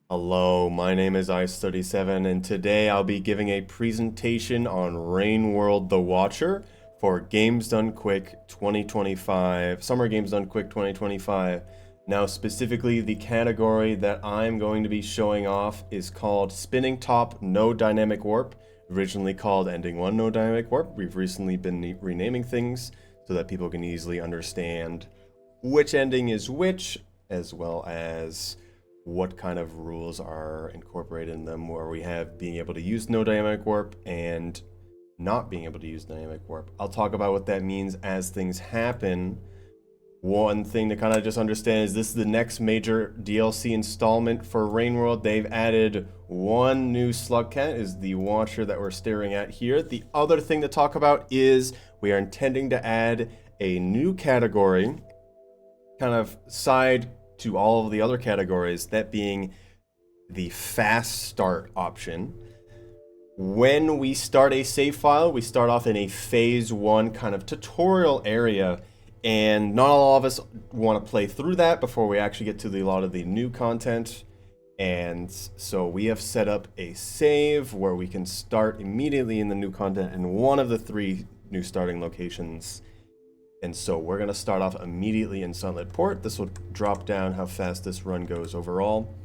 Hello, my name is Ice37, and today I'll be giving a presentation on Rain World the Watcher for Games Done Quick 2025, Summer Games Done Quick 2025. Now, specifically, the category that I'm going to be showing off is called Spinning Top No Dynamic Warp, originally called Ending 1 No Dynamic Warp. We've recently been renaming things so that people can easily understand which ending is which, as well as what kind of rules are incorporated in them, where we have being able to use no dynamic warp and not being able to use dynamic warp. I'll talk about what that means as things happen. One thing to kind of just understand is this is the next major DLC installment for Rain World. They've added one new slugcat, is the Watcher that we're staring at here. The other thing to talk about is we are intending to add a new category, kind of side to all of the other categories, that being the fast start option. When we start a save file, we start off in a phase 1 kind of tutorial area, and not all of us want to play through that before we actually get to a lot of the new content. And so we have set up a save where we can start immediately in the new content in one of the 3 new starting locations. And so we're going to start off immediately in Sunlit Port. This will drop down how fast this run goes overall.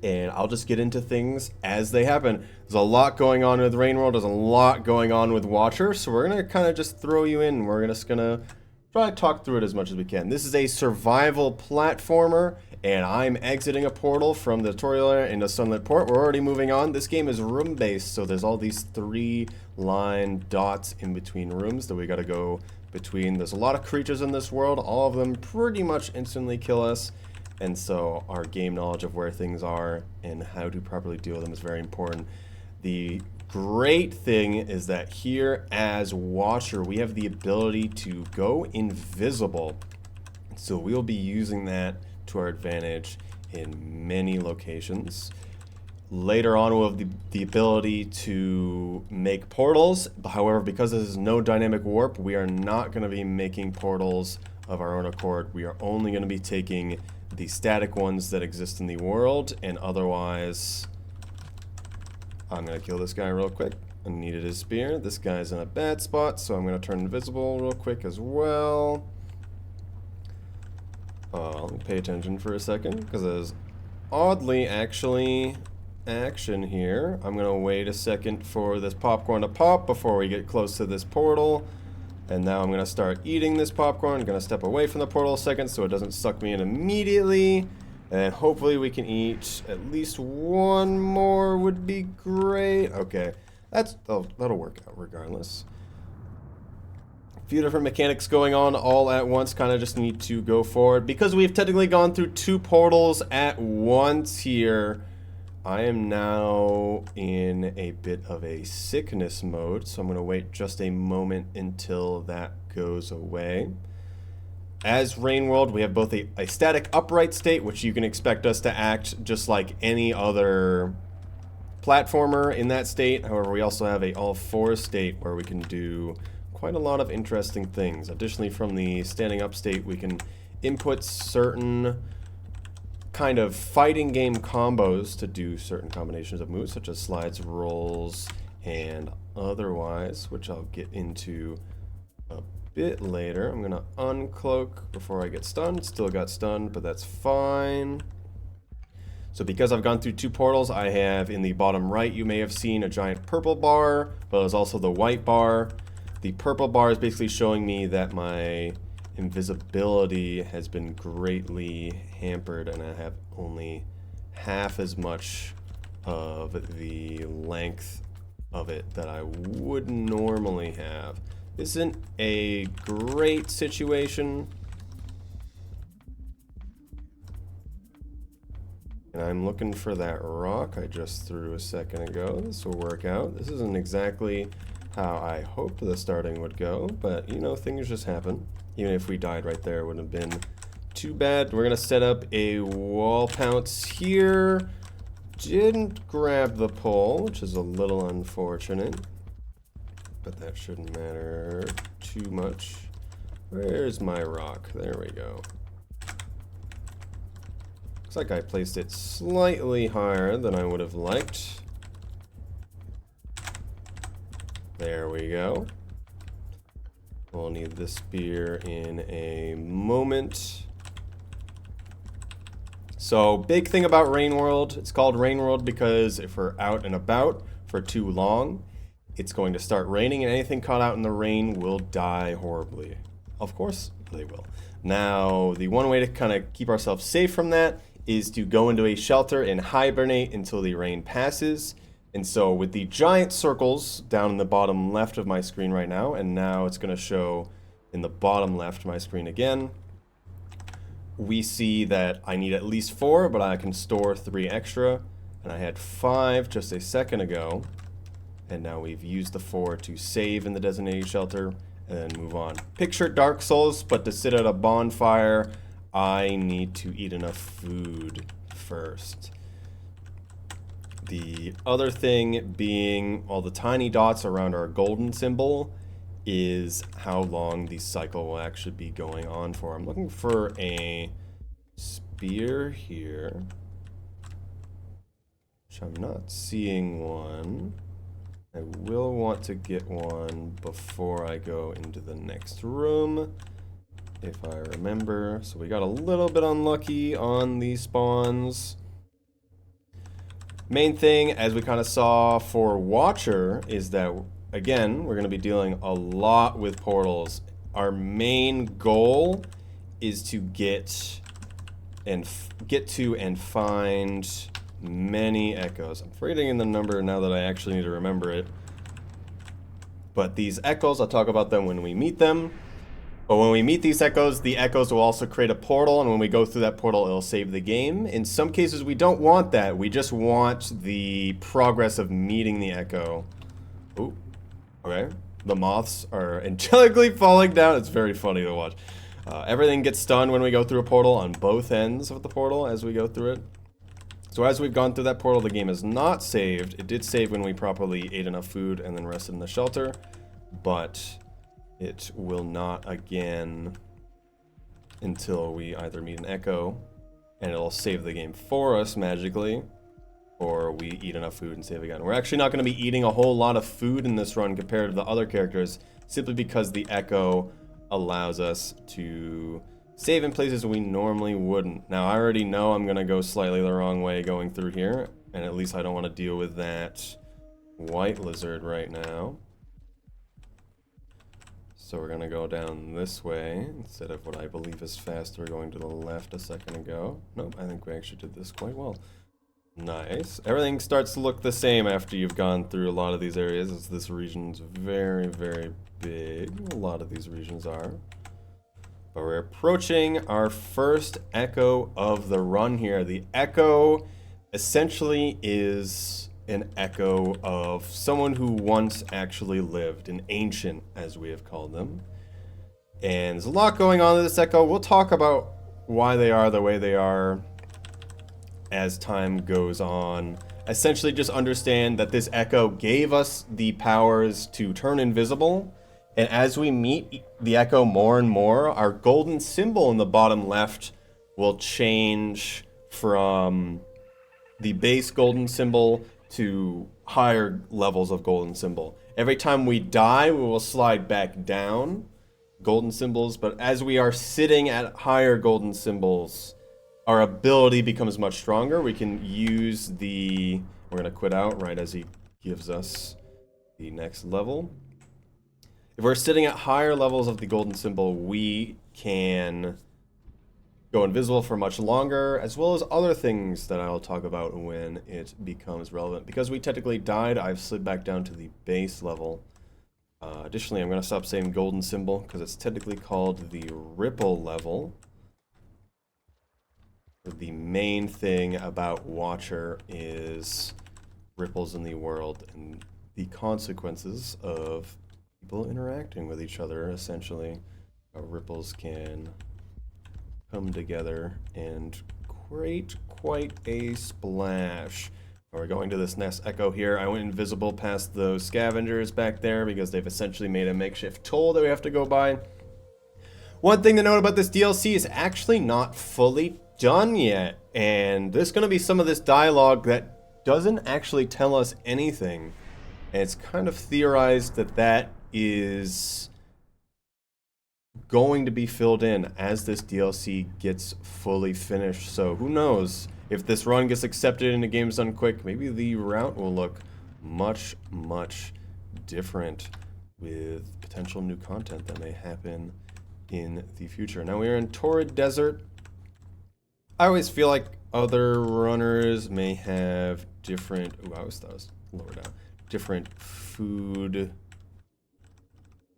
And I'll just get into things as they happen. There's a lot going on with Rain World. There's a lot going on with Watcher. So we're going to kind of just throw you in. We're just going to try to talk through it as much as we can. This is a survival platformer, and I'm exiting a portal from the tutorial area into Sunlit Port. We're already moving on. This game is room-based, so there's all these 3-line dots in between rooms that we got to go between. There's a lot of creatures in this world. All of them pretty much instantly kill us, and so our game knowledge of where things are and how to properly deal with them is very important. The great thing is that here as Watcher, we have the ability to go invisible, so we'll be using that to our advantage in many locations. Later on, we'll have the ability to make portals. However, because this is no dynamic warp, we are not going to be making portals of our own accord. We are only going to be taking the static ones that exist in the world, and otherwise, I'm going to kill this guy real quick. I needed his spear. This guy's in a bad spot, so I'm going to turn invisible real quick as well. Let me pay attention for a second, because there's oddly actually action here. I'm gonna wait a second for this popcorn to pop before we get close to this portal, and now I'm gonna start eating this popcorn. I'm gonna step away from the portal a second so it doesn't suck me in immediately, and hopefully we can eat at least one more would be great. Okay, that'll work out regardless. A few different mechanics going on all at once, kind of just need to go forward because we've technically gone through 2 portals at once here. I am now in a bit of a sickness mode, so I'm going to wait just a moment until that goes away. As Rain World, we have both a static upright state, which you can expect us to act just like any other platformer in that state. However, we also have a all-4 state where we can do quite a lot of interesting things. Additionally, from the standing up state, we can input certain kind of fighting game combos to do certain combinations of moves, such as slides, rolls, and otherwise, which I'll get into a bit later. I'm gonna uncloak before I get stunned. Still got stunned, but that's fine. So because I've gone through 2 portals, I have in the bottom right, you may have seen a giant purple bar, but there's also the white bar. The purple bar is basically showing me that my invisibility has been greatly hampered, and I have only half as much of the length of it that I would normally have. This isn't a great situation, and I'm looking for that rock I just threw a second ago. This will work out. This isn't exactly how I hoped the starting would go, but you know, things just happen. Even if we died right there, it wouldn't have been too bad. We're gonna set up a wall pounce here. Didn't grab the pole, which is a little unfortunate, but that shouldn't matter too much. Where's my rock? There we go. Looks like I placed it slightly higher than I would have liked. There we go. We'll need the spear in a moment. So, big thing about Rain World, it's called Rain World because if we're out and about for too long, it's going to start raining and anything caught out in the rain will die horribly. Of course, they will. Now, the one way to kind of keep ourselves safe from that is to go into a shelter and hibernate until the rain passes. And so with the giant circles down in the bottom left of my screen right now, and now it's going to show in the bottom left of my screen again, we see that I need at least 4, but I can store 3 extra. And I had 5 just a second ago. And now we've used the 4 to save in the designated shelter and then move on. Picture Dark Souls, but to sit at a bonfire, I need to eat enough food first. The other thing being all the tiny dots around our golden symbol is how long the cycle will actually be going on for. I'm looking for a spear here, which I'm not seeing one. I will want to get one before I go into the next room, if I remember. So we got a little bit unlucky on these spawns. Main thing, as we kind of saw for Watcher, is that, again, we're going to be dealing a lot with portals. Our main goal is to get to and find many echoes. I'm forgetting the number now that I actually need to remember it. But these echoes, I'll talk about them when we meet them. But when we meet these echoes, the echoes will also create a portal, and when we go through that portal, it'll save the game. In some cases, we don't want that. We just want the progress of meeting the echo. Ooh, okay. The moths are angelically falling down. It's very funny to watch. Everything gets stunned when we go through a portal on both ends of the portal as we go through it. So as we've gone through that portal, the game is not saved. It did save when we properly ate enough food and then rested in the shelter, but it will not again until we either meet an echo and it'll save the game for us magically, or we eat enough food and save again. We're actually not going to be eating a whole lot of food in this run compared to the other characters, simply because the echo allows us to save in places we normally wouldn't. Now, I already know I'm going to go slightly the wrong way going through here, and at least I don't want to deal with that white lizard right now. So we're going to go down this way instead of what I believe is faster going to the left a second ago. Nope, I think we actually did this quite well. Nice. Everything starts to look the same after you've gone through a lot of these areas, as this region's very, very big. A lot of these regions are. But we're approaching our first echo of the run here. The echo essentially is an echo of someone who once actually lived, an ancient, as we have called them. And there's a lot going on with this echo. We'll talk about why they are the way they are as time goes on. Essentially, just understand that this echo gave us the powers to turn invisible. And as we meet the echo more and more, our golden symbol in the bottom left will change from the base golden symbol to higher levels of golden symbol. Every time we die, we will slide back down golden symbols, but as we are sitting at higher golden symbols, our ability becomes much stronger. We can use the... We're going to quit out right as he gives us the next level. If we're sitting at higher levels of the golden symbol, we can go invisible for much longer, as well as other things that I'll talk about when it becomes relevant. Because we technically died, I've slid back down to the base level. Additionally, I'm going to stop saying golden symbol, because it's technically called the ripple level. The main thing about Watcher is ripples in the world and the consequences of people interacting with each other, essentially. Ripples can come together and create quite a splash. We're going to this next echo here. I went invisible past those scavengers back there because they've essentially made a makeshift toll that we have to go by. One thing to note about this DLC is actually not fully done yet, and there's going to be some of this dialogue that doesn't actually tell us anything. And it's kind of theorized that that is going to be filled in as this DLC gets fully finished. So who knows? If this run gets accepted into Games Done Quick, maybe the route will look much, much different with potential new content that may happen in the future. Now we're in Torrid Desert. I always feel like other runners may have different... Ooh, I always thought it was lower down. Different food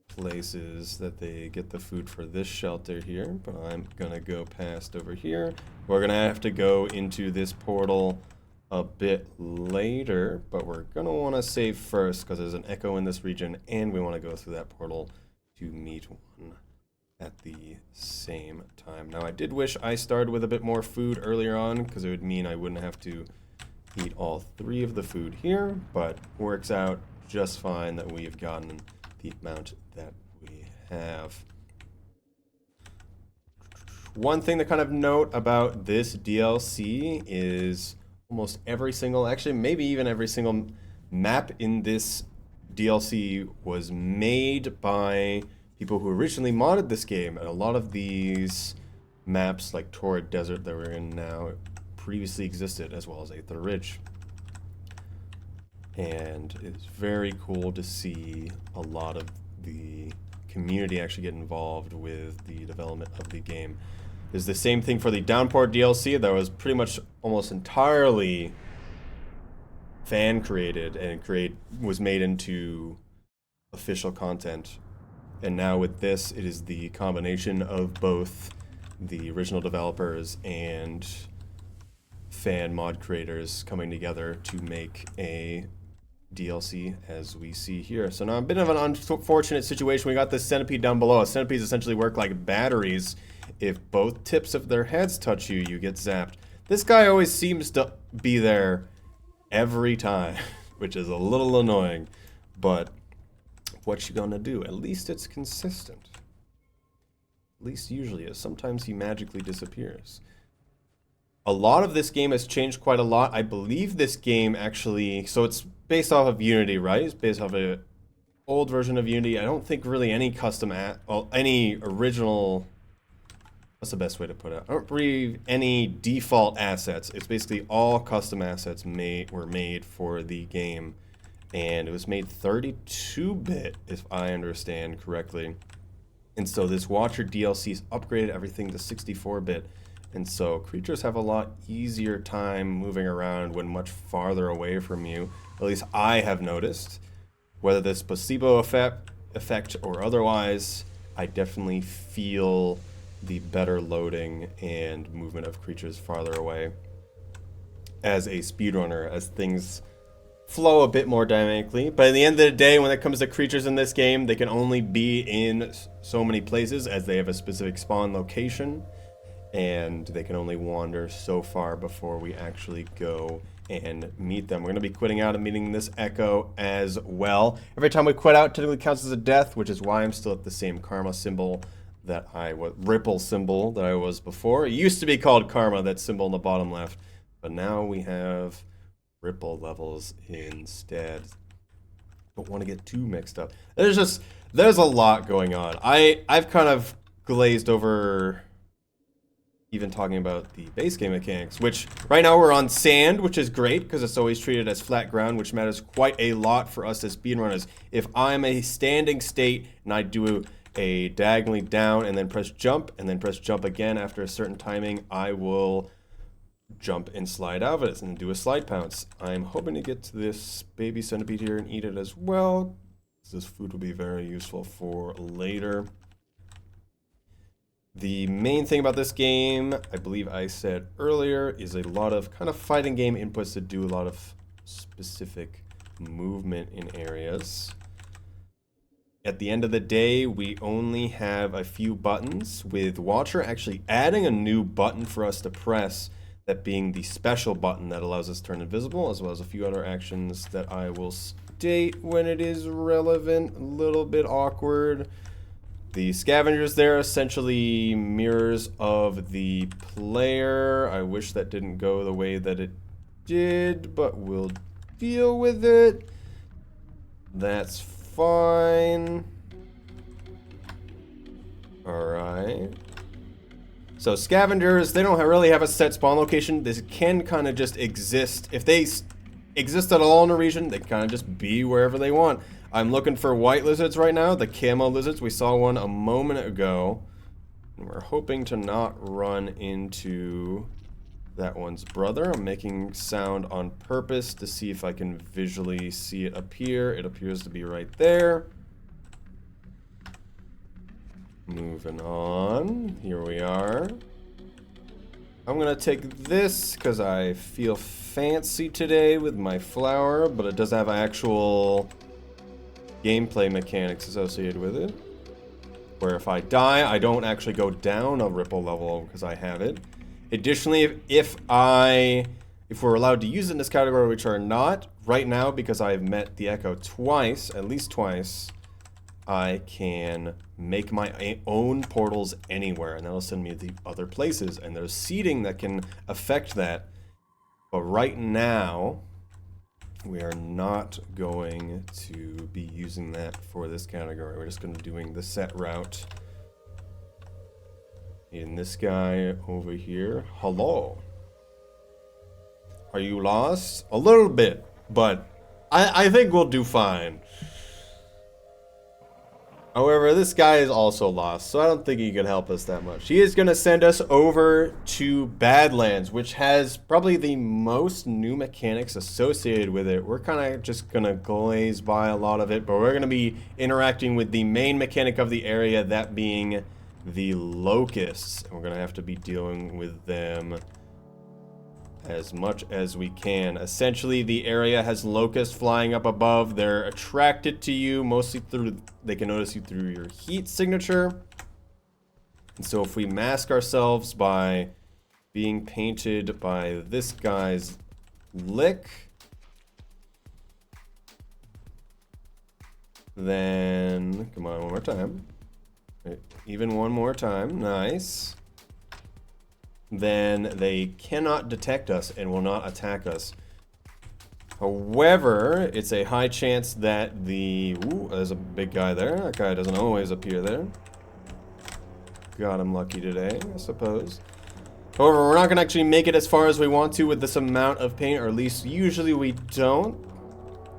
places that they get the food for this shelter here, but I'm gonna go past over here. We're gonna have to go into this portal a bit later, but we're gonna want to save first because there's an echo in this region and we want to go through that portal to meet one at the same time. Now I did wish I started with a bit more food earlier on because it would mean I wouldn't have to eat all 3 of the food here, but works out just fine that we've gotten the amount that we have. One thing to kind of note about this DLC is almost every single, actually maybe even every single map in this DLC was made by people who originally modded this game, and a lot of these maps like Torrid Desert that we're in now previously existed, as well as Aether Ridge. And it's very cool to see a lot of the community actually get involved with the development of the game. There's the same thing for the Downpour DLC that was pretty much almost entirely fan created and was made into official content. And now with this, it is the combination of both the original developers and fan mod creators coming together to make a DLC as we see here. So now a bit of an unfortunate situation. We got this centipede down below. Centipedes essentially work like batteries. If both tips of their heads touch you, you get zapped. This guy always seems to be there every time, which is a little annoying, but what you gonna do? At least it's consistent. At least usually is. Sometimes he magically disappears. A lot of this game has changed quite a lot. I believe this game actually, so it's based off of Unity, right? It's based off an old version of Unity. I don't think really any any original, what's the best way to put it? I don't believe any default assets. It's basically all custom assets were made for the game. And it was made 32-bit, if I understand correctly. And so this Watcher DLC's upgraded everything to 64-bit. And so creatures have a lot easier time moving around when much farther away from you. At least I have noticed. Whether this placebo effect or otherwise, I definitely feel the better loading and movement of creatures farther away as a speedrunner, as things flow a bit more dynamically. But at the end of the day, when it comes to creatures in this game, they can only be in so many places as they have a specific spawn location, and they can only wander so far before we actually go and meet them. We're going to be quitting out and meeting this echo as well. Every time we quit out, typically counts as a death, which is why I'm still at the same karma symbol that I was, ripple symbol that I was before. It used to be called karma, that symbol in the bottom left, but now we have ripple levels instead. Don't want to get too mixed up. There's a lot going on. I've kind of glazed over even talking about the base game mechanics, which right now we're on sand, which is great because it's always treated as flat ground, which matters quite a lot for us as speedrunners. If I'm a standing state and I do a diagonally down and then press jump again after a certain timing, I will jump and slide out of it and do a slide pounce. I'm hoping to get to this baby centipede here and eat it as well. This food will be very useful for later. The main thing about this game, I believe I said earlier, is a lot of kind of fighting game inputs that do a lot of specific movement in areas. At the end of the day, we only have a few buttons, with Watcher actually adding a new button for us to press, that being the special button that allows us to turn invisible, as well as a few other actions that I will state when it is relevant. A little bit awkward. The scavengers there essentially mirrors of the player. I wish that didn't go the way that it did, but we'll deal with it. That's fine. Alright. So scavengers, they don't really have a set spawn location. This can kind of just exist. If they exist at all in a region, they kind of just be wherever they want. I'm looking for white lizards right now, the camo lizards. We saw one a moment ago. And we're hoping to not run into that one's brother. I'm making sound on purpose to see if I can visually see it appear. It appears to be right there. Moving on. Here we are. I'm gonna take this because I feel fancy today with my flower, but it does have actual gameplay mechanics associated with it. Where if I die, I don't actually go down a ripple level because I have it. Additionally, if we're allowed to use it in this category, which are not, right now because I've met the Echo twice, at least twice, I can make my own portals anywhere, and that'll send me to other places, and there's seeding that can affect that. But right now, we are not going to be using that for this category. We're just going to be doing the set route. In this guy over here. Hello. Are you lost? A little bit, but I think we'll do fine. However, this guy is also lost, so I don't think he can help us that much. He is going to send us over to Badlands, which has probably the most new mechanics associated with it. We're kind of just going to glaze by a lot of it, but we're going to be interacting with the main mechanic of the area, that being the locusts. And we're going to have to be dealing with them as much as we can. Essentially, the area has locusts flying up above. They're attracted to you mostly through, they can notice you through your heat signature. And so if we mask ourselves by being painted by this guy's lick, then come on, one more time. Even one more time. Nice. Then they cannot detect us and will not attack us. However, it's a high chance that the... Ooh, there's a big guy there. That guy doesn't always appear there. Got him lucky today, I suppose. However, we're not going to actually make it as far as we want to with this amount of paint, or at least usually we don't.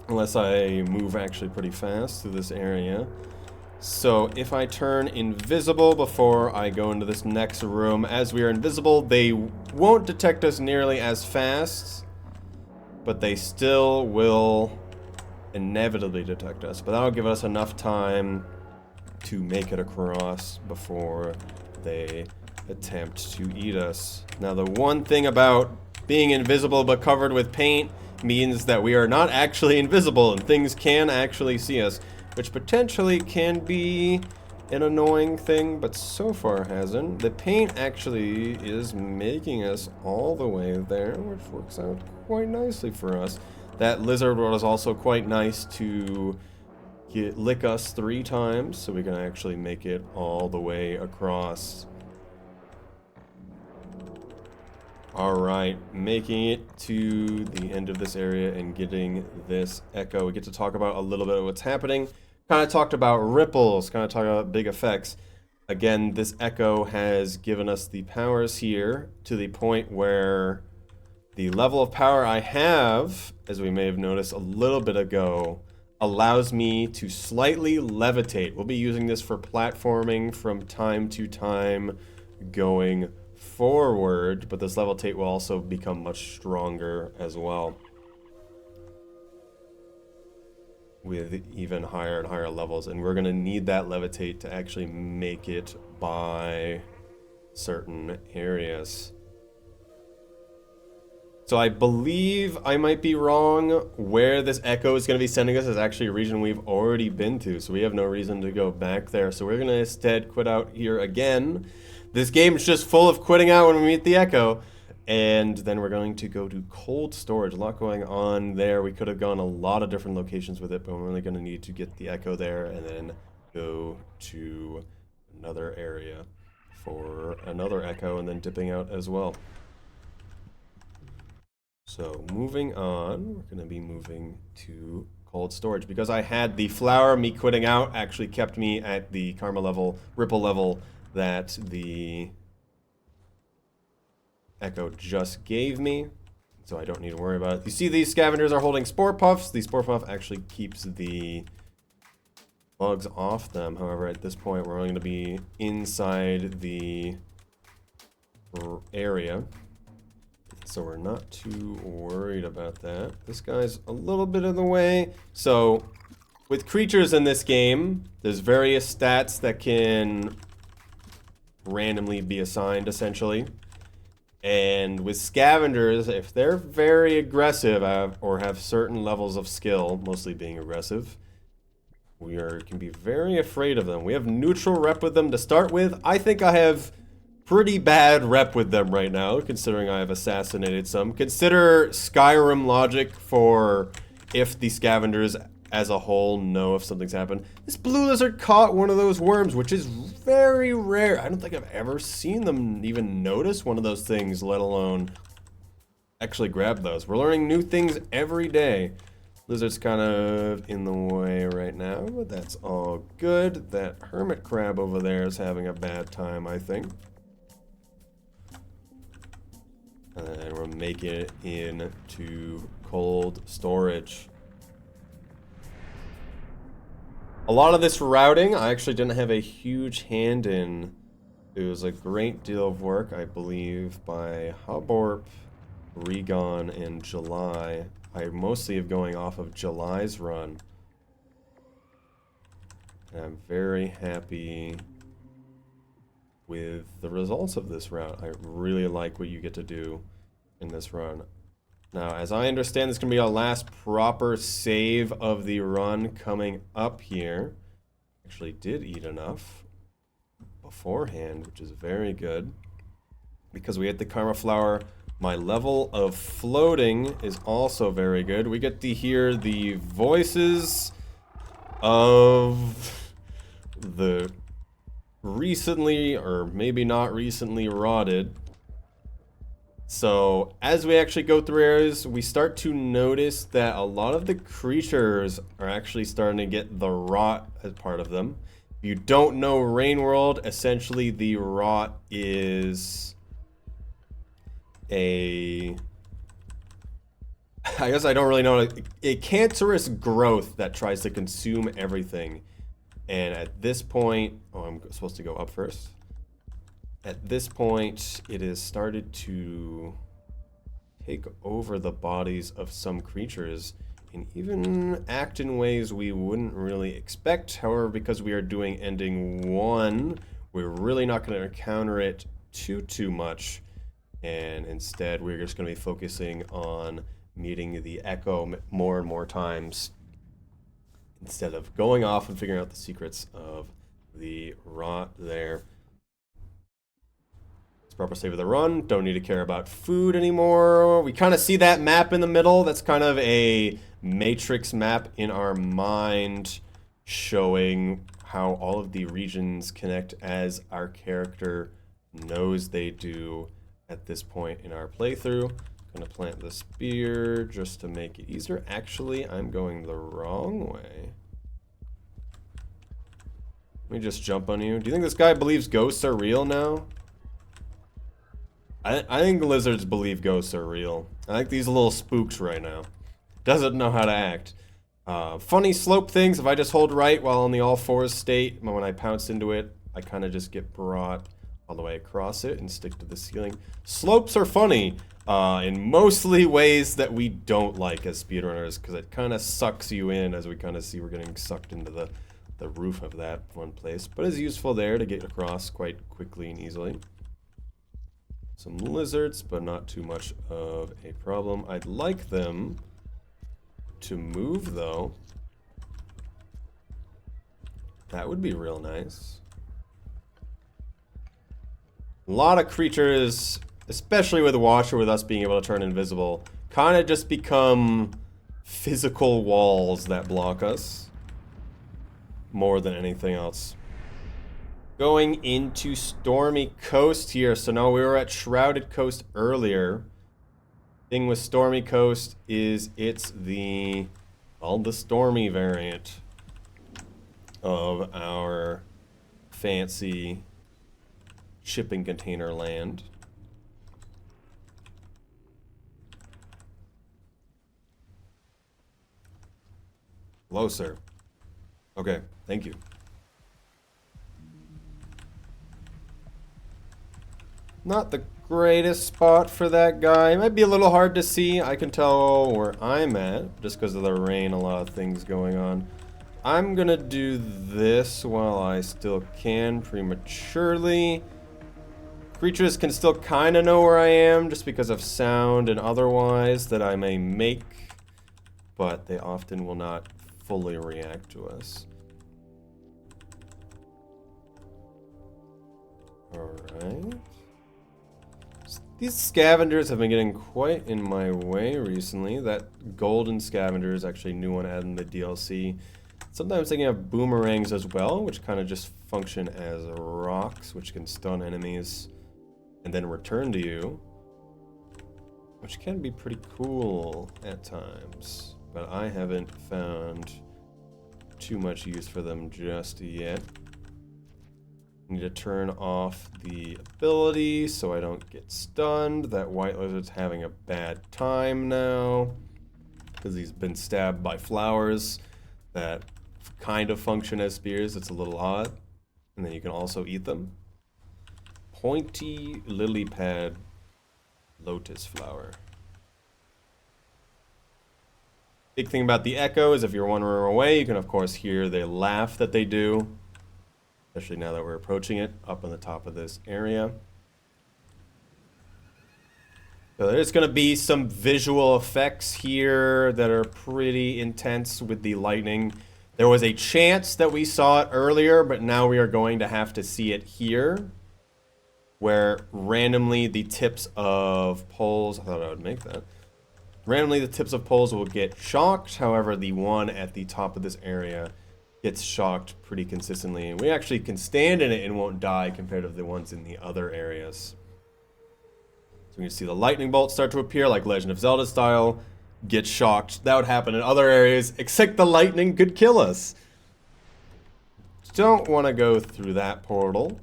Unless I move actually pretty fast through this area. So if I turn invisible before I go into this next room, as we are invisible, they won't detect us nearly as fast, but they still will inevitably detect us. But that'll give us enough time to make it across before they attempt to eat us. Now, the one thing about being invisible but covered with paint means that we are not actually invisible and things can actually see us, which potentially can be an annoying thing, but so far hasn't. The paint actually is making us all the way there, which works out quite nicely for us. That lizard was also quite nice to lick us 3 times, so we can actually make it all the way across. Alright, making it to the end of this area and getting this echo. We get to talk about a little bit of what's happening. Kind of talked about ripples, kind of talked about big effects. Again, this echo has given us the powers here to the point where the level of power I have, as we may have noticed a little bit ago, allows me to slightly levitate. We'll be using this for platforming from time to time going forward, but this levitate will also become much stronger as well with even higher and higher levels, and we're going to need that levitate to actually make it by certain areas. So I believe I might be wrong. Where this echo is going to be sending us is actually a region we've already been to, so we have no reason to go back there. So we're going to instead quit out here again. This game is just full of quitting out when we meet the echo. And then we're going to go to cold storage. A lot going on there. We could have gone a lot of different locations with it, but we're only going to need to get the echo there and then go to another area for another echo and then dipping out as well. So moving on, we're going to be moving to cold storage because I had the flower. Me quitting out actually kept me at the karma level, ripple level that the echo just gave me. So I don't need to worry about it. You see these scavengers are holding spore puffs. The spore puff actually keeps the bugs off them. However, at this point, we're only going to be inside the area. So we're not too worried about that. This guy's a little bit in the way. So with creatures in this game, there's various stats that can randomly be assigned, essentially. And with scavengers, if they're very aggressive or have certain levels of skill, mostly being aggressive, we can be very afraid of them. We have neutral rep with them to start with. I think I have pretty bad rep with them right now, considering I have assassinated some. Consider Skyrim logic for if the scavengers as a whole know if something's happened. This blue lizard caught one of those worms, which is very rare. I don't think I've ever seen them even notice one of those things, let alone actually grab those. We're learning new things every day. Lizard's kind of in the way right now, but that's all good. That hermit crab over there is having a bad time, I think. And we're making it into cold storage. A lot of this routing, I actually didn't have a huge hand in. It was a great deal of work, I believe, by Huborp, Regon, and July. I mostly am going off of July's run. And I'm very happy with the results of this route. I really like what you get to do in this run. Now, as I understand, this is going to be our last proper save of the run coming up here. Actually did eat enough beforehand, which is very good. Because we hit the karma flower, my level of floating is also very good. We get to hear the voices of the recently, or maybe not recently, rotted. So as we actually go through areas, we start to notice that a lot of the creatures are actually starting to get the rot as part of them. If you don't know Rain World, essentially the rot is I guess I don't really know, a cancerous growth that tries to consume everything. And at this point, oh, I'm supposed to go up first. At this point, it has started to take over the bodies of some creatures and even act in ways we wouldn't really expect. However, because we are doing ending 1, we're really not going to encounter it too much. And instead, we're just going to be focusing on meeting the echo more and more times instead of going off and figuring out the secrets of the rot there. It's proper save of the run. Don't need to care about food anymore. We kind of see that map in the middle. That's kind of a matrix map in our mind showing how all of the regions connect as our character knows they do at this point in our playthrough. Gonna plant the spear just to make it easier. Actually, I'm going the wrong way. Let me just jump on you. Do you think this guy believes ghosts are real now? I think lizards believe ghosts are real. I think these little spooks right now. Doesn't know how to act. Funny slope things, if I just hold right while in the all fours state, when I pounce into it, I kind of just get brought all the way across it and stick to the ceiling. Slopes are funny in mostly ways that we don't like as speedrunners, because it kind of sucks you in, as we kind of see we're getting sucked into the roof of that one place. But it's useful there to get across quite quickly and easily. Some lizards, but not too much of a problem. I'd like them to move, though. That would be real nice. A lot of creatures, especially with the Watcher, with us being able to turn invisible, kind of just become physical walls that block us more than anything else. Going into Stormy Coast here. So now we were at Shrouded Coast earlier. Thing with Stormy Coast is it's the Stormy variant of our fancy shipping container land. Hello, sir. Okay, thank you. Not the greatest spot for that guy. It might be a little hard to see. I can tell where I'm at just because of the rain, a lot of things going on. I'm gonna do this while I still can prematurely. Creatures can still kind of know where I am just because of sound and otherwise that I may make, but they often will not fully react to us. Alright. These scavengers have been getting quite in my way recently. That golden scavenger is actually a new one added in the DLC. Sometimes they can have boomerangs as well, which kind of just function as rocks, which can stun enemies and then return to you, which can be pretty cool at times, but I haven't found too much use for them just yet. Need to turn off the ability so I don't get stunned. That white lizard's having a bad time now because he's been stabbed by flowers that kind of function as spears. It's a little odd. And then you can also eat them. Pointy lily pad lotus flower. Big thing about the echo is if you're 1 room away, you can of course hear the laugh that they do. Especially now that we're approaching it, up on the top of this area. So there's going to be some visual effects here that are pretty intense with the lightning. There was a chance that we saw it earlier, but now we are going to have to see it here. Where randomly the tips of poles, I thought I would make that. Randomly the tips of poles will get shocked. However, the one at the top of this area gets shocked pretty consistently. We actually can stand in it and won't die compared to the ones in the other areas. So we can see the lightning bolts start to appear like Legend of Zelda style. Get shocked. That would happen in other areas, except the lightning could kill us. Don't want to go through that portal.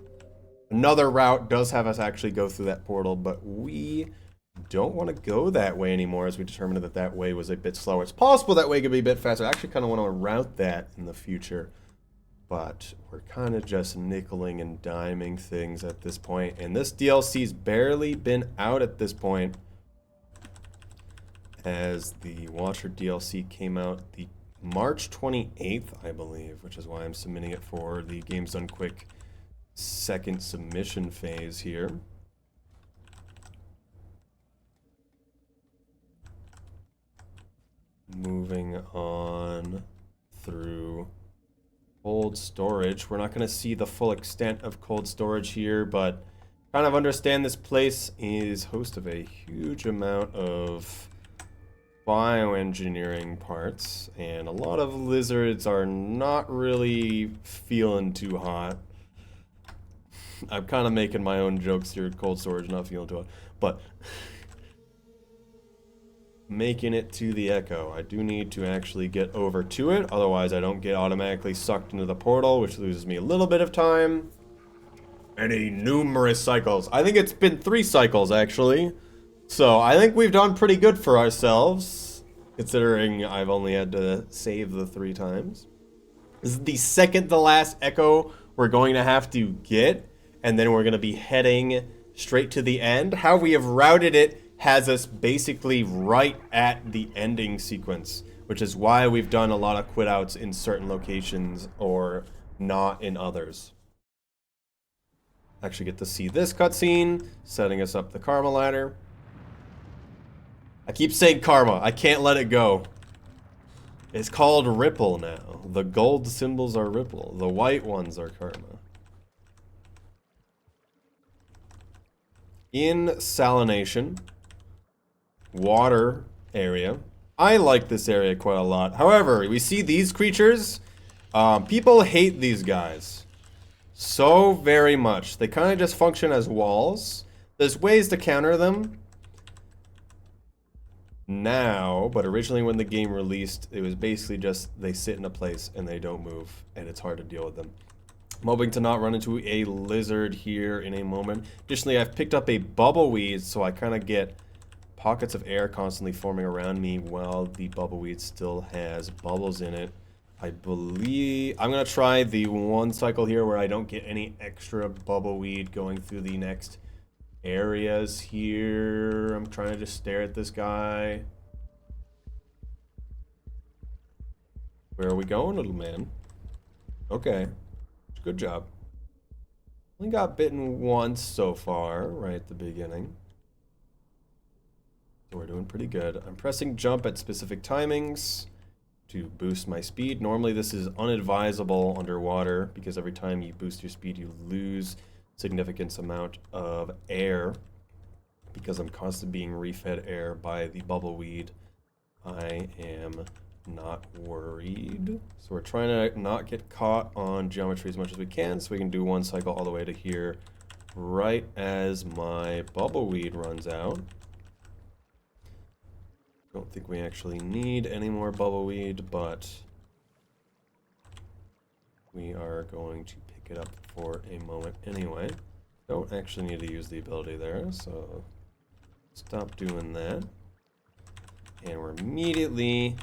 Another route does have us actually go through that portal, but we don't want to go that way anymore as we determined that that way was a bit slower. It's possible that way could be a bit faster. I actually kind of want to route that in the future, but we're kind of just nickeling and diming things at this point, and this DLC's barely been out at this point as the Watcher DLC came out the March 28th, I believe, which is why I'm submitting it for the Games Done Quick second submission phase here. Moving on through cold storage. We're not going to see the full extent of cold storage here, but kind of understand this place is host of a huge amount of bioengineering parts, and a lot of lizards are not really feeling too hot. I'm kind of making my own jokes here at cold storage, not feeling too hot, but making it to the echo. I do need to actually get over to it, otherwise I don't get automatically sucked into the portal, which loses me a little bit of time. Any numerous cycles. I think it's been 3 cycles actually. So I think we've done pretty good for ourselves, considering I've only had to save the 3 times. This is the second to last echo we're going to have to get, and then we're going to be heading straight to the end. How we have routed it has us basically right at the ending sequence, which is why we've done a lot of quit outs in certain locations or not in others. Actually get to see this cutscene, setting us up the karma ladder. I keep saying karma, I can't let it go. It's called Ripple now. The gold symbols are Ripple, the white ones are karma. In Salination, water area. I like this area quite a lot. However, we see these creatures. People hate these guys. so very much. They kind of just function as walls. There's ways to counter them now, but originally when the game released, it was basically just they sit in a place and they don't move, and it's hard to deal with them. I'm hoping to not run into a lizard here in a moment. Additionally, I've picked up a bubbleweed, so I kind of get pockets of air constantly forming around me while the bubbleweed still has bubbles in it. I believe I'm gonna try the one cycle here where I don't get any extra bubbleweed going through the next areas here. I'm trying to just stare at this guy. Where are we going, little man? Okay, good job. Only got bitten once so far, right at the beginning. So we're doing pretty good. I'm pressing jump at specific timings to boost my speed. Normally this is unadvisable underwater because every time you boost your speed you lose significant amount of air. Because I'm constantly being refed air by the bubbleweed, I am not worried. So we're trying to not get caught on geometry as much as we can, so we can do one cycle all the way to here right as my bubbleweed runs out. Don't think we actually need any more bubbleweed, but we are going to pick it up for a moment anyway. Don't actually need to use the ability there, so stop doing that. And we're immediately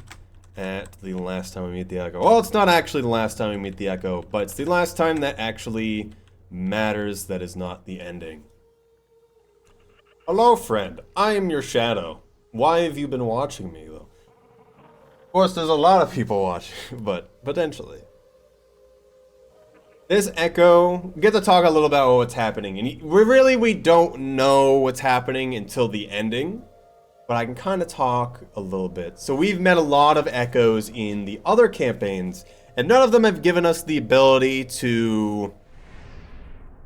at the last time we meet the Echo. Well, it's not actually the last time we meet the Echo, but it's the last time that actually matters, that is not the ending. Hello, friend. I am your shadow. Why have you been watching me, though? Of course, there's a lot of people watching, but potentially. This Echo, we get to talk a little about what's happening, and we don't know what's happening until the ending, but I can kind of talk a little bit. So we've met a lot of Echoes in the other campaigns, and none of them have given us the ability to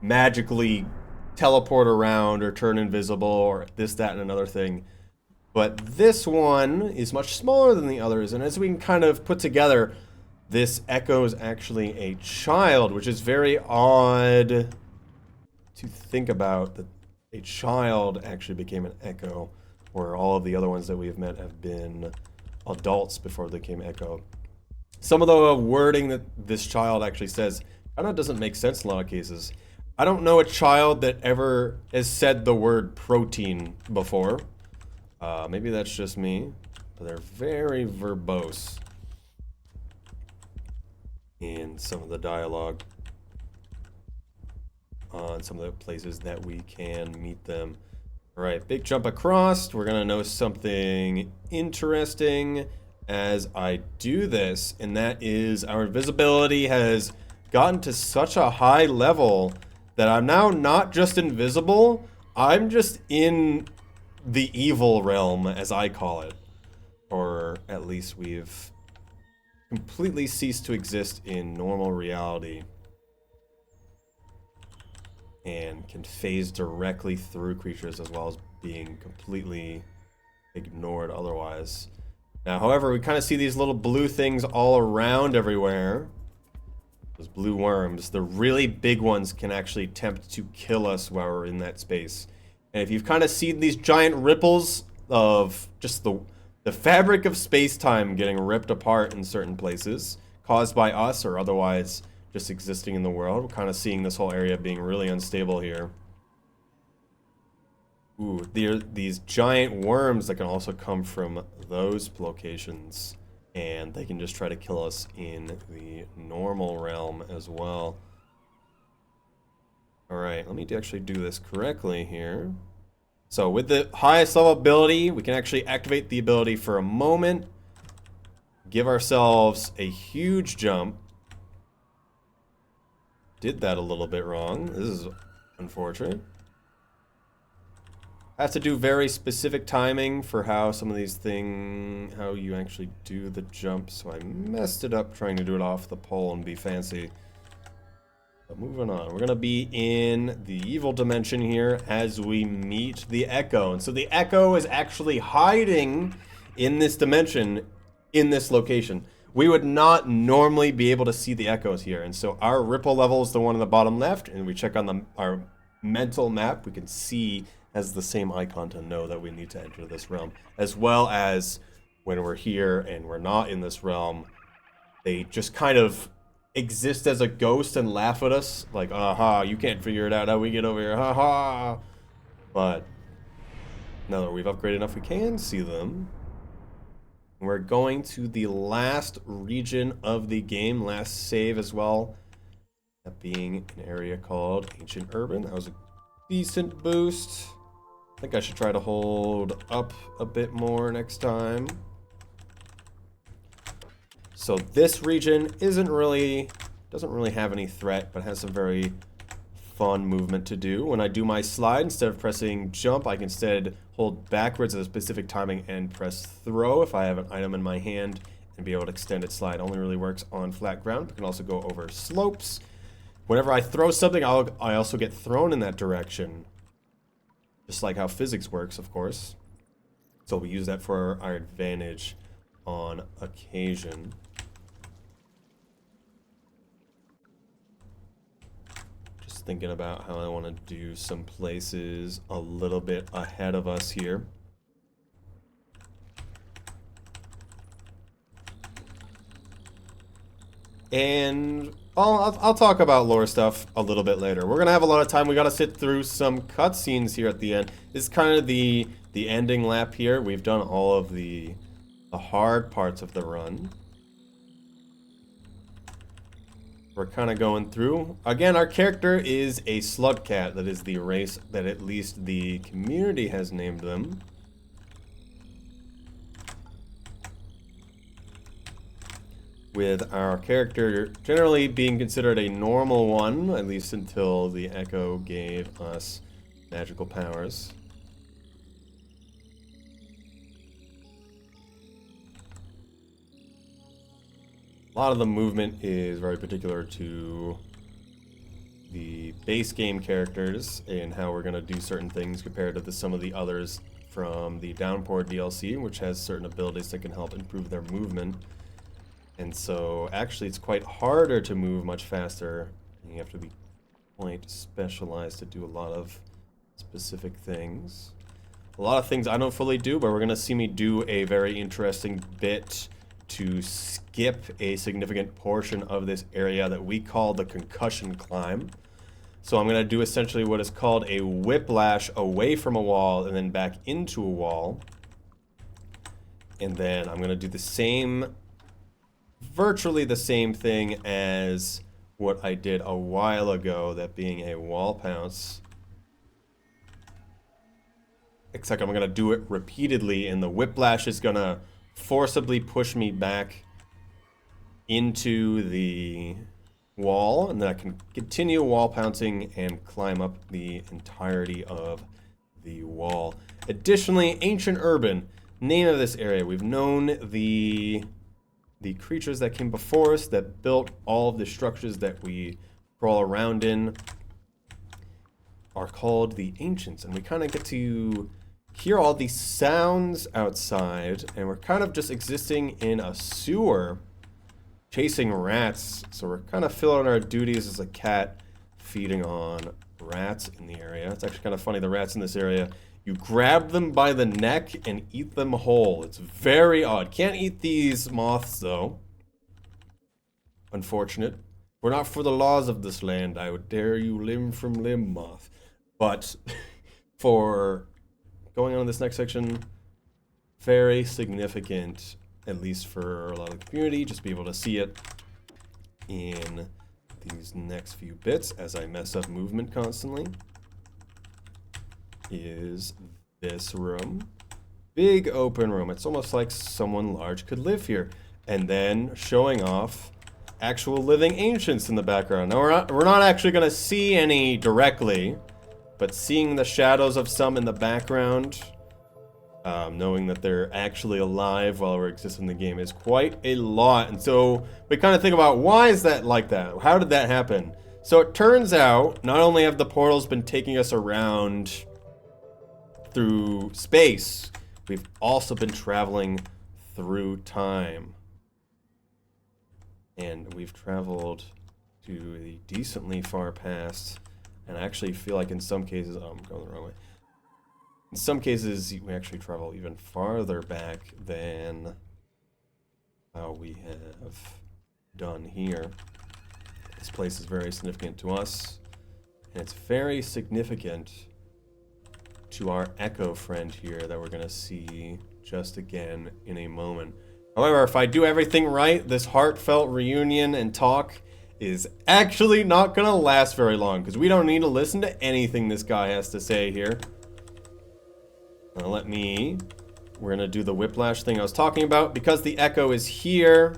magically teleport around or turn invisible or this, that, and another thing. But this one is much smaller than the others, and as we can kind of put together, this Echo is actually a child, which is very odd to think about, that a child actually became an Echo, where all of the other ones that we have met have been adults before they became Echo. Some of the wording that this child actually says kind of doesn't make sense in a lot of cases. I don't know a child that ever has said the word protein before. Maybe that's just me, but they're very verbose in some of the dialogue on some of the places that we can meet them. All right, big jump across. We're gonna know something interesting as I do this, and that is our invisibility has gotten to such a high level that I'm now not just invisible, I'm just in the evil realm, as I call it. Or at least we've completely ceased to exist in normal reality and can phase directly through creatures as well as being completely ignored otherwise. Now, however, we kind of see these little blue things all around everywhere. Those blue worms, the really big ones, can actually attempt to kill us while we're in that space. And if you've kind of seen these giant ripples of just the fabric of space-time getting ripped apart in certain places, caused by us or otherwise just existing in the world, we're kind of seeing this whole area being really unstable here. Ooh, there are these giant worms that can also come from those locations, and they can just try to kill us in the normal realm as well. Alright, let me actually do this correctly here. So with the highest level ability, we can actually activate the ability for a moment, give ourselves a huge jump. Did that a little bit wrong. This is unfortunate. Have to do very specific timing for how some of these things, how you actually do the jump. So I messed it up trying to do it off the pole and be fancy. But moving on, we're gonna be in the evil dimension here as we meet the Echo. And so the Echo is actually hiding in this dimension, in this location. we would not normally be able to see the echoes here. And so our ripple level is the one in the bottom left, and we check on our mental map, we can see as the same icon to know that we need to enter this realm, as well as when we're here and we're not in this realm, they just kind of exist as a ghost and laugh at us, like, aha, you can't figure it out how we get over here, haha. But now that we've upgraded enough, we can see them. We're going to the last region of the game, last save as well. That being an area called Ancient Urban. That was a decent boost. I think I should try to hold up a bit more next time. So this region doesn't really have any threat, but has some very fun movement to do. When I do my slide, instead of pressing jump, I can instead hold backwards at a specific timing and press throw if I have an item in my hand, and be able to extend its slide. Only really works on flat ground, but can also go over slopes. Whenever I throw something, I also get thrown in that direction. Just like how physics works, of course. So we use that for our advantage on occasion. Just thinking about how I want to do some places a little bit ahead of us here. And I'll talk about lore stuff a little bit later. We're gonna have a lot of time. We gotta sit through some cutscenes here at the end. This is kind of the ending lap here. We've done all of the hard parts of the run. We're kind of going through. Again, our character is a slugcat. That is the race that at least the community has named them. With our character generally being considered a normal one, at least until the Echo gave us magical powers. A lot of the movement is very particular to the base game characters and how we're going to do certain things compared to some of the others from the Downpour DLC, which has certain abilities that can help improve their movement. And so, actually, it's quite harder to move much faster. You have to be quite specialized to do a lot of specific things. A lot of things I don't fully do, but we're going to see me do a very interesting bit to skip a significant portion of this area that we call the concussion climb. So I'm going to do essentially what is called a whiplash away from a wall and then back into a wall. And then I'm going to do the same... virtually the same thing as what I did a while ago, that being a wall pounce. Except I'm going to do it repeatedly, and the whiplash is going to forcibly push me back into the wall, and then I can continue wall pouncing and climb up the entirety of the wall. Additionally, Ancient Urban, name of this area. We've known the creatures that came before us that built all of the structures that we crawl around in are called the Ancients, and we kind of get to hear all these sounds outside, and we're kind of just existing in a sewer chasing rats. So we're kind of filling our duties as a cat feeding on rats in the area. It's actually kind of funny, the rats in this area, you grab them by the neck and eat them whole. It's very odd. Can't eat these moths, though. Unfortunate. We're not for the laws of this land. I would dare you limb from limb, moth. But for going on this next section, very significant, at least for a lot of the community. Just be able to see it in these next few bits as I mess up movement constantly. Is this room. Big open room. It's almost like someone large could live here. And then showing off actual living ancients in the background. Now we're not actually going to see any directly, but seeing the shadows of some in the background, knowing that they're actually alive while we're existing in the game is quite a lot. And so we kind of think about, why is that like that? How did that happen? So it turns out, not only have the portals been taking us around through space, we've also been traveling through time. And we've traveled to the decently far past. And I actually feel like in some cases, oh, I'm going the wrong way. In some cases, we actually travel even farther back than how we have done here. This place is very significant to us, and it's very significant to our Echo friend here that we're going to see just again in a moment. However, if I do everything right, this heartfelt reunion and talk is actually not going to last very long, because we don't need to listen to anything this guy has to say here. Now we're going to do the whiplash thing I was talking about. Because the Echo is here,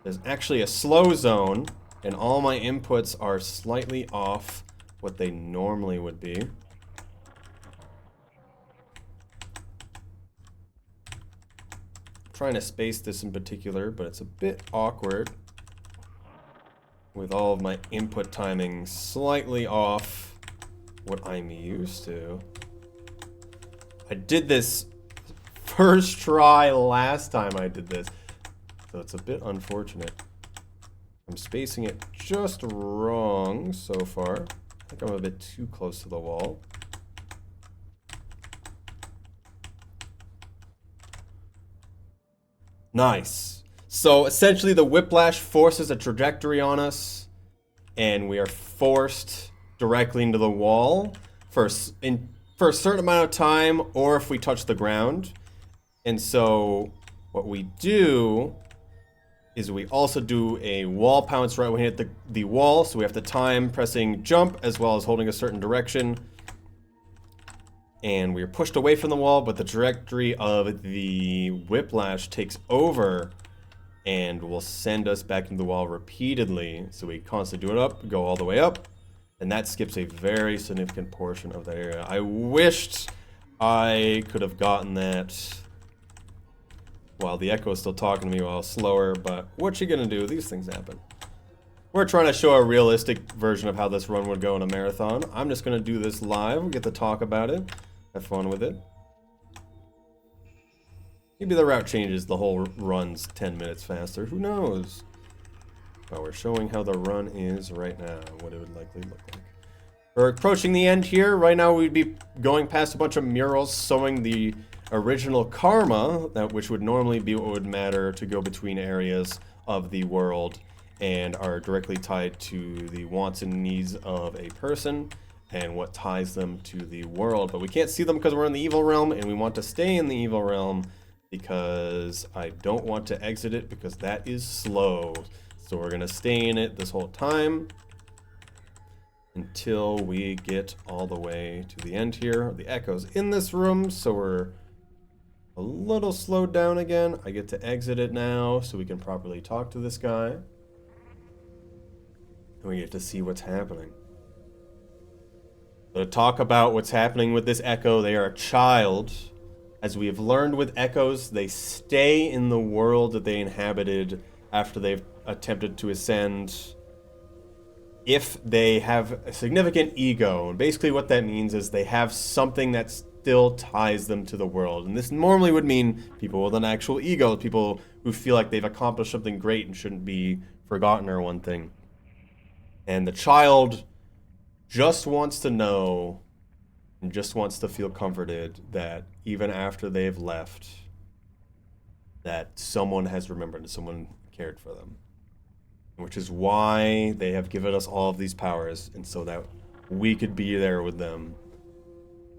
there's actually a slow zone, and all my inputs are slightly off what they normally would be. I'm trying to space this in particular, but it's a bit awkward with all of my input timing slightly off what I'm used to. I did this first try last time I did this, so it's a bit unfortunate. I'm spacing it just wrong so far. I think I'm a bit too close to the wall. Nice. So essentially the whiplash forces a trajectory on us, and we are forced directly into the wall for a certain amount of time, or if we touch the ground. And so what we do is we also do a wall pounce right when we hit the wall, so we have to time pressing jump as well as holding a certain direction. And we're pushed away from the wall, but the trajectory of the whiplash takes over and will send us back into the wall repeatedly. So we constantly do it up, go all the way up, and that skips a very significant portion of that area. I wished I could have gotten that while the Echo is still talking to me while slower, but what you gonna do? These things happen. We're trying to show a realistic version of how this run would go in a marathon. I'm just gonna do this live. We'll get to talk about it. Have fun with it. Maybe the route changes, the whole run's 10 minutes faster. Who knows? Well, we're showing how the run is right now, what it would likely look like. We're approaching the end here. Right now we'd be going past a bunch of murals showing the original karma, which would normally be what would matter to go between areas of the world and are directly tied to the wants and needs of a person and what ties them to the world. But we can't see them because we're in the evil realm, and we want to stay in the evil realm because I don't want to exit it because that is slow. So we're gonna stay in it this whole time until we get all the way to the end here. The Echo's in this room, so we're a little slowed down again. I get to exit it now so we can properly talk to this guy. And we get to see what's happening. So to talk about what's happening with this Echo, they are a child. As we have learned with Echoes, they stay in the world that they inhabited after they've attempted to ascend if they have a significant ego. And basically what that means is they have something that still ties them to the world. And this normally would mean people with an actual ego, people who feel like they've accomplished something great and shouldn't be forgotten or one thing. And the child just wants to know and just wants to feel comforted that even after they've left, that someone has remembered, that someone cared for them. Which is why they have given us all of these powers, and so that we could be there with them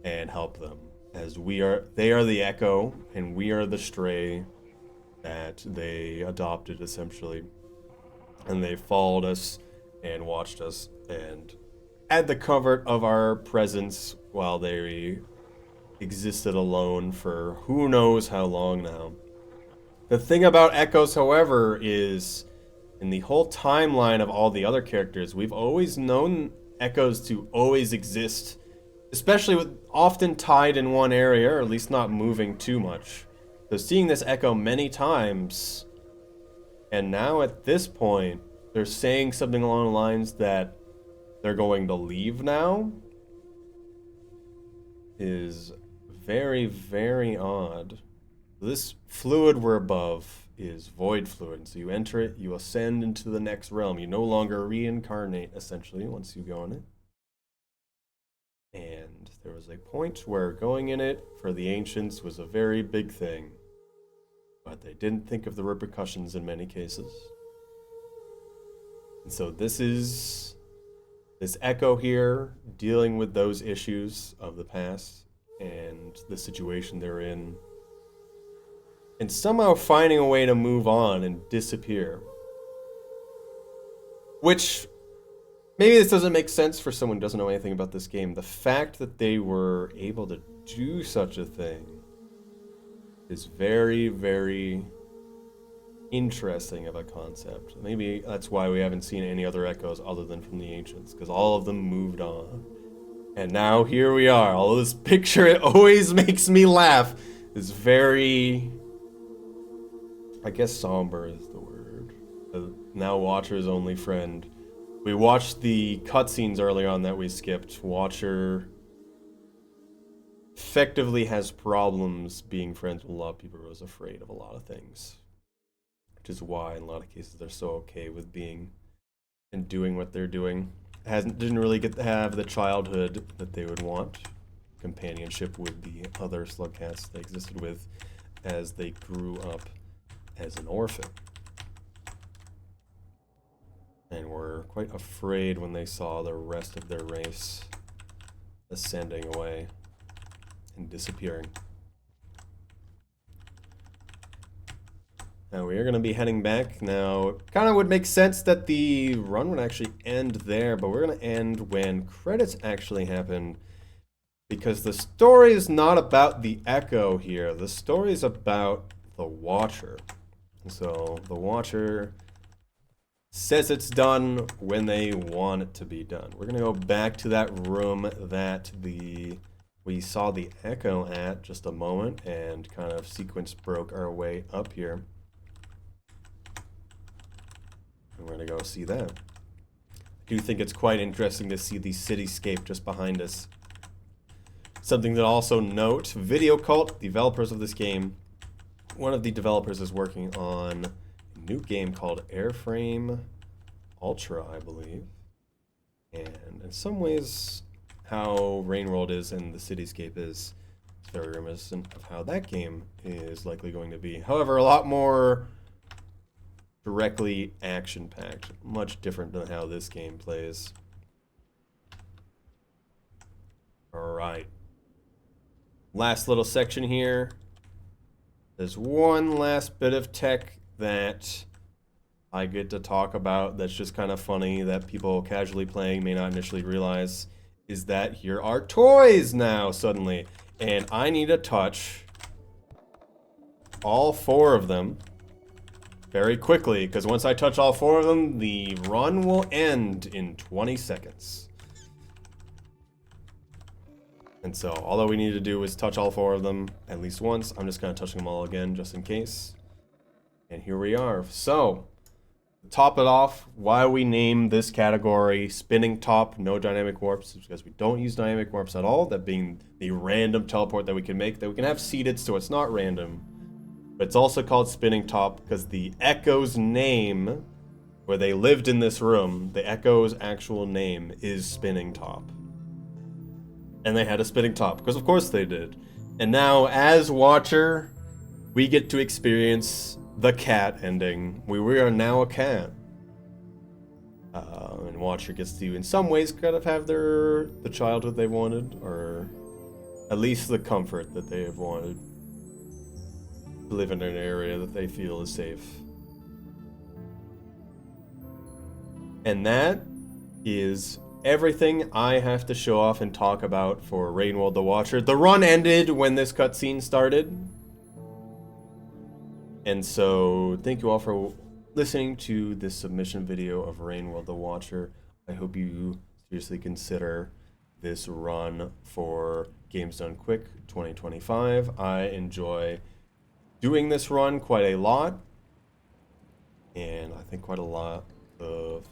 and help them. As they are the Echo, and we are the stray that they adopted, essentially. And they followed us and watched us and had the comfort of our presence while they existed alone for who knows how long now. The thing about Echoes, however, is in the whole timeline of all the other characters, we've always known Echoes to always exist, especially with often tied in one area, or at least not moving too much. So seeing this Echo many times, and now at this point, they're saying something along the lines that they're going to leave now, is very, very odd. This fluid we're above is void fluid. So you enter it, you ascend into the next realm. You no longer reincarnate, essentially, once you go in it. And there was a point where going in it for the ancients was a very big thing. But they didn't think of the repercussions in many cases. And so this is this echo here dealing with those issues of the past and the situation they're in. And somehow finding a way to move on and disappear. Which, maybe this doesn't make sense for someone who doesn't know anything about this game. The fact that they were able to do such a thing is very, very interesting of a concept. Maybe that's why we haven't seen any other echoes other than from the ancients, because all of them moved on. And now here we are. All this picture, it always makes me laugh, is very, I guess somber is the word. Now Watcher's only friend. We watched the cutscenes earlier on that we skipped. Watcher effectively has problems being friends with a lot of people who is afraid of a lot of things. Which is why in a lot of cases they're so okay with being and doing what they're doing. Didn't really get to have the childhood that they would want. Companionship with the other slug cats they existed with as they grew up as an orphan. And were quite afraid when they saw the rest of their race ascending away and disappearing. Now we are going to be heading back. Now, it kind of would make sense that the run would actually end there, but we're going to end when credits actually happen, because the story is not about the Echo here. The story is about the Watcher. So the Watcher says it's done when they want it to be done. We're going to go back to that room that we saw the Echo at just a moment, and kind of sequence broke our way up here. And we're going to go see that. I do think it's quite interesting to see the cityscape just behind us. Something to also note, Video Cult, developers of this game, one of the developers is working on a new game called Airframe Ultra, I believe. And in some ways, how Rainworld is and the cityscape is very reminiscent of how that game is likely going to be. However, a lot more directly action-packed, much different than how this game plays. Alright. Last little section here. There's one last bit of tech that I get to talk about that's just kind of funny that people casually playing may not initially realize, is that here are toys now suddenly. And I need to touch all 4 of them very quickly, because once I touch all 4 of them, the run will end in 20 seconds. And so all that we need to do is touch all 4 of them at least once. I'm just kind of touching them all again just in case. And here we are. So, to top it off, why we name this category Spinning Top, no dynamic warps, is because we don't use dynamic warps at all, that being the random teleport that we can make, that we can have seeded so it's not random. But it's also called Spinning Top because the Echo's name, where they lived in this room, the Echo's actual name is Spinning Top. And they had a spinning top, because of course they did. And now, as Watcher, we get to experience the cat ending. We are now a cat. And Watcher gets to, in some ways, kind of have the childhood they wanted, or at least the comfort that they have wanted. To live in an area that they feel is safe. And that is everything I have to show off and talk about for Rainworld the Watcher. The run ended when this cutscene started. And so, thank you all for listening to this submission video of Rainworld the Watcher. I hope you seriously consider this run for Games Done Quick 2025. I enjoy doing this run quite a lot. And I think quite a lot of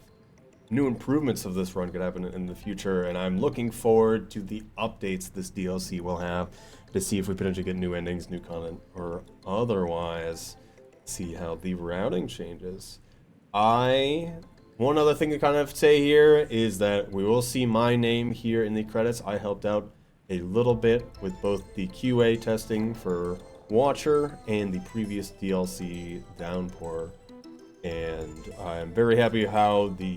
new improvements of this run could happen in the future, and I'm looking forward to the updates this DLC will have to see if we potentially get new endings, new content, or otherwise see how the routing changes. One other thing to kind of say here is that we will see my name here in the credits. I helped out a little bit with both the QA testing for Watcher and the previous DLC Downpour. And I'm very happy how the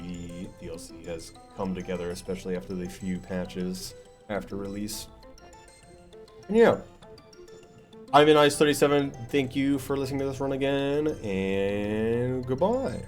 DLC has come together, especially after the few patches after release. And yeah, I've been Ice37. Thank you for listening to this run again, and goodbye.